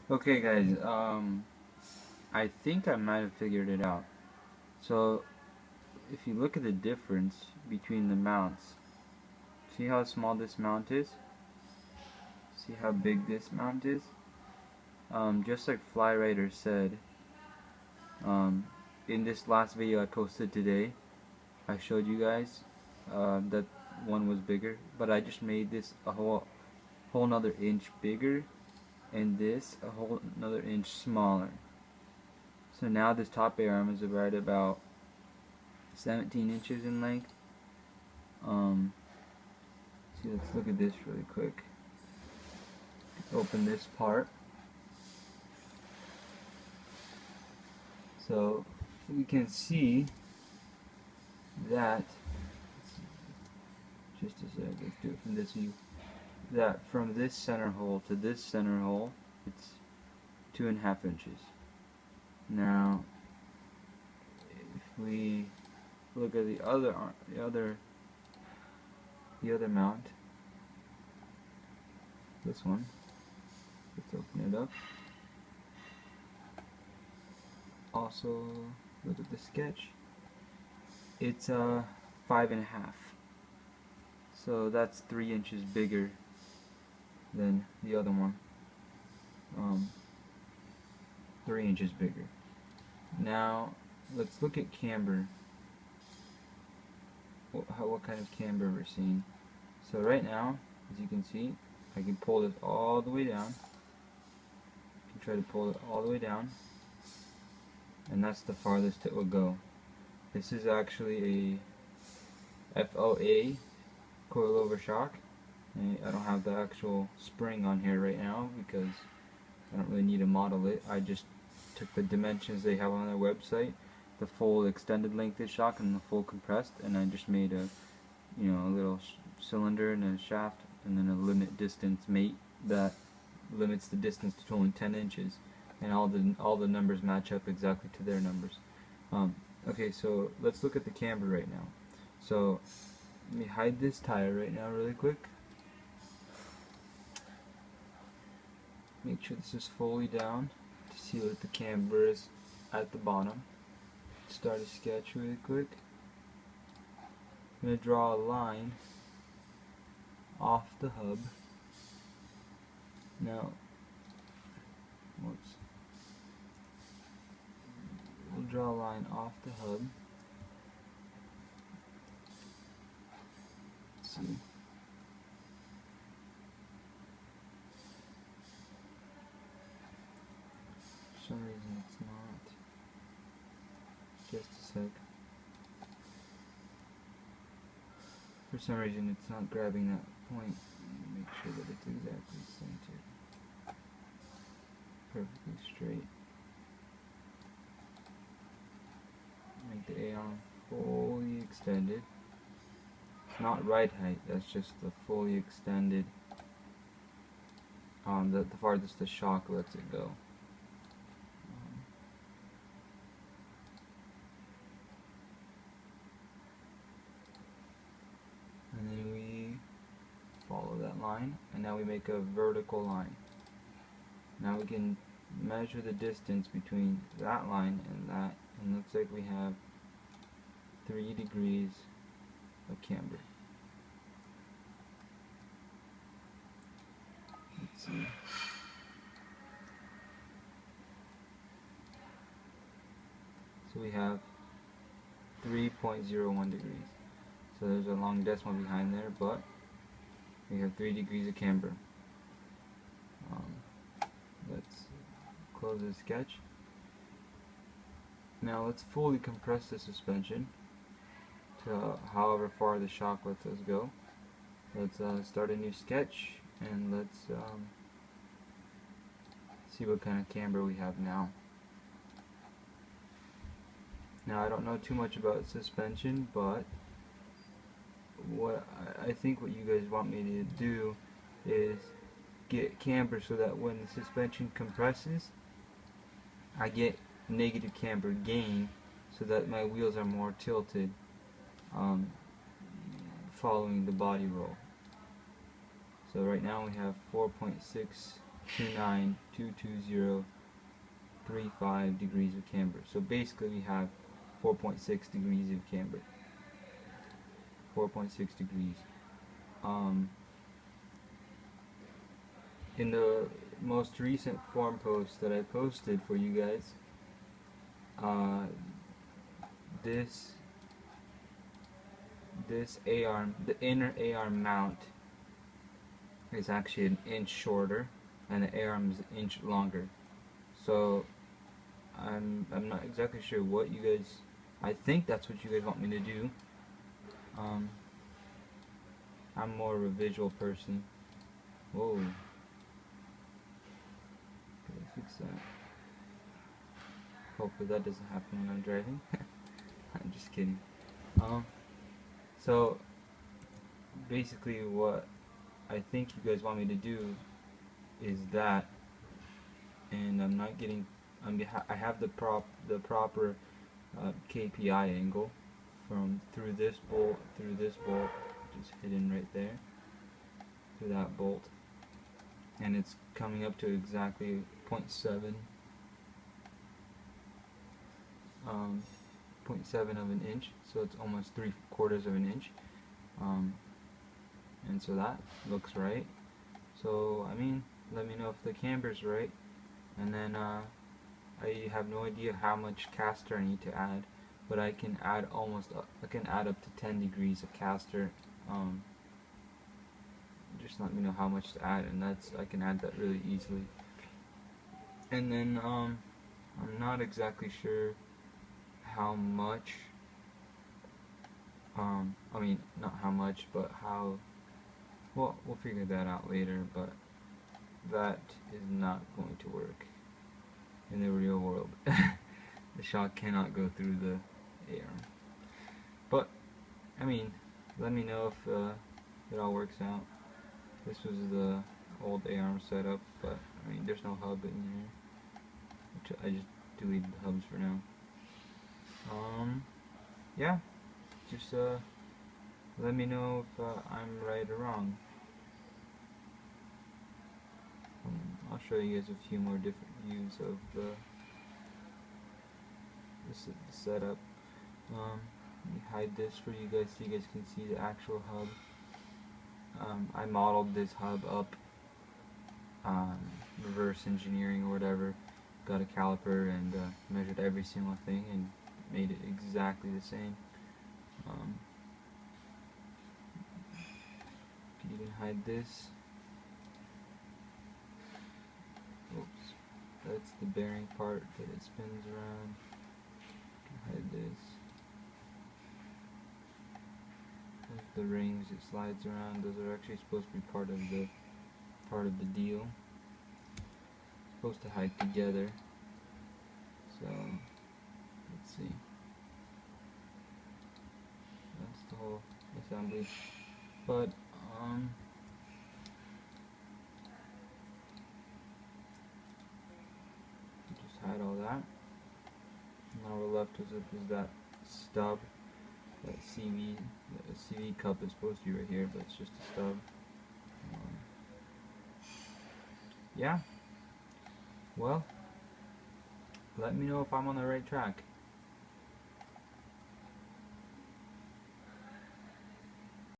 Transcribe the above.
Okay guys, I think I might have figured it out. So if you look at the difference between the mounts, see how small this mount is? See how big this mount is? Just like Flyrider said, um, in this last video I posted today, I showed you guys that one was bigger, but I just made this a whole another inch bigger and this a whole another inch smaller. So now this top air arm is right about 17 inches in length. See, let's look at this really quick. Open this part. So we can see that, just a sec, let's do it from this view, that from this center hole to this center hole, it's 2.5 inches. Now, if we look at the other mount, this one, let's open it up. Also, look at the sketch. It's 5.5. So that's 3 inches bigger than the other one. 3 inches bigger. Now, let's look at camber. What kind of camber we're seeing. So right now, as you can see, I can pull this all the way down. I can try to pull it all the way down, and that's the farthest it will go. This is actually a FOA coilover shock. I don't have the actual spring on here right now because I don't really need to model it. I just took the dimensions they have on their website, the full extended length of shock and the full compressed, and I just made a little cylinder and a shaft and then a limit distance mate that limits the distance to only 10 inches, and all the numbers match up exactly to their numbers. Okay, so let's look at the camber right now. So let me hide this tire right now really quick. Make sure this is fully down to see what the camber is at the bottom. Start a sketch really quick. I'm going to draw a line off the hub. Now, we'll draw a line off the hub. Let's see. For some reason it's not. Just a sec. For some reason it's not grabbing that point. Make sure that it's exactly centered. Perfectly straight. Make the A arm fully extended. It's not right height, that's just the fully extended, the farthest the shock lets it go. And then we follow that line, and now we make a vertical line. Now we can measure the distance between that line and that, and it looks like we have 3 degrees of camber. Let's see. So we have 3.01 degrees. So there's a long decimal behind there, but we have 3 degrees of camber. Let's close the sketch. Now let's fully compress the suspension to however far the shock lets us go. Let's start a new sketch, and let's see what kind of camber we have now. Now I don't know too much about suspension, but I think what you guys want me to do is get camber so that when the suspension compresses, I get negative camber gain so that my wheels are more tilted following the body roll. So right now we have 4.6 29,220,35 degrees of camber. So basically we have 4.6 degrees of camber. 4.6 degrees. In the most recent forum post that I posted for you guys, this A-arm, the inner A-arm mount is actually an inch shorter, and the A-arm is an inch longer. So I'm not exactly sure what you guys. I think that's what you guys want me to do. I'm more of a visual person. Whoa. Okay, fix that. Hopefully that doesn't happen when I'm driving. I'm just kidding. So basically what I think you guys want me to do is that, and I'm not getting, I have the proper KPI angle from through this bolt, which is hidden right there, through that bolt, and it's coming up to exactly 0.7 of an inch, so it's almost 3/4 of an inch, and so that looks right. So I mean, let me know if the camber's right, and then I have no idea how much caster I need to add, but I can add I can add up to 10 degrees of caster. Just let me know how much to add, and I can add that really easily. And then I'm not exactly sure how much. I mean, not how much, but how. Well, we'll figure that out later. But that is not going to work in the real world. The shot cannot go through the air. But I mean, let me know if it all works out. This was the old A-arm setup, but I mean, there's no hub in here, which I just deleted the hubs for now. Yeah, just let me know if I'm right or wrong. I'll show you guys a few more different views of the setup. Let me hide this for you guys so you guys can see the actual hub. I modeled this hub up, reverse engineering or whatever, got a caliper and measured every single thing and made it exactly the same. You can hide this. Oops, that's the bearing part that it spins around. You can hide this. There's the rings it slides around. Those are actually supposed to be part of the deal. It's supposed to hide together. So let's see. That's the whole assembly. But just hide all that. Now we're left is that stub, that CV. The CV cup is supposed to be right here, but it's just a stub. Yeah. Well, let me know if I'm on the right track.